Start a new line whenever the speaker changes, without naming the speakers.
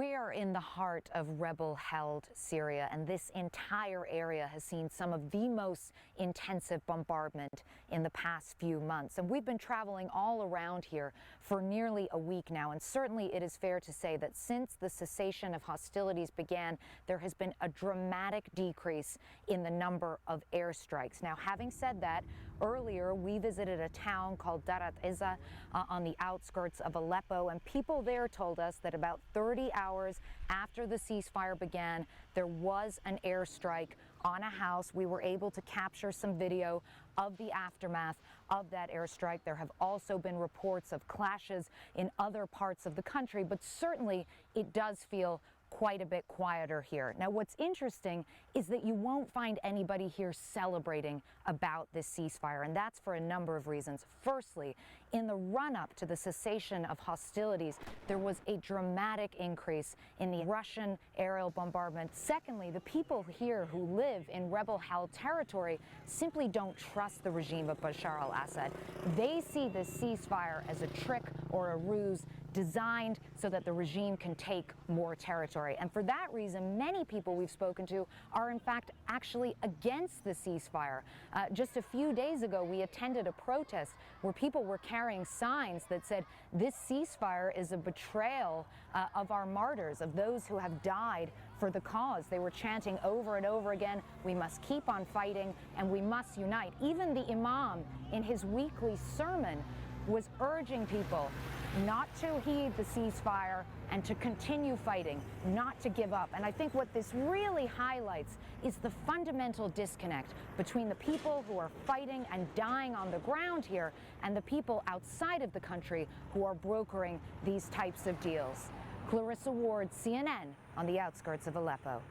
We are in the heart of rebel-held Syria, and this entire area has seen some of the most intensive bombardment in the past few months. And we've been traveling all around here for nearly a week now, and certainly it is fair to say that since the cessation of hostilities began, there has been a dramatic decrease in the number of airstrikes. Now, having said that, earlier we visited a town called Dar al-Izza on the outskirts of Aleppo, and people there told us that about 30 hours after the ceasefire began, there was an airstrike on a house. We were able to capture some video of the aftermath of that airstrike. There have also been reports of clashes in other parts of the country, but certainly it does feel quite a bit quieter here. Now, what's interesting is that you won't find anybody here celebrating about this ceasefire, and that's for a number of reasons. Firstly, in the run-up to the cessation of hostilities, there was a dramatic increase in the Russian aerial bombardment. Secondly, the people here who live in rebel-held territory simply don't trust the regime of Bashar al-Assad. They see this ceasefire as a trick or a ruse designed so that the regime can take more territory. And for that reason, many people we've spoken to are in fact actually against the ceasefire. Just a few days ago, we attended a protest where people were carrying signs that said, "This ceasefire is a betrayal of our martyrs, of those who have died for the cause." They were chanting over and over again, "We must keep on fighting and we must unite." Even the imam in his weekly sermon was urging people not to heed the ceasefire and to continue fighting, not to give up. And I think what this really highlights is the fundamental disconnect between the people who are fighting and dying on the ground here and the people outside of the country who are brokering these types of deals. Clarissa Ward, CNN, on the outskirts of Aleppo.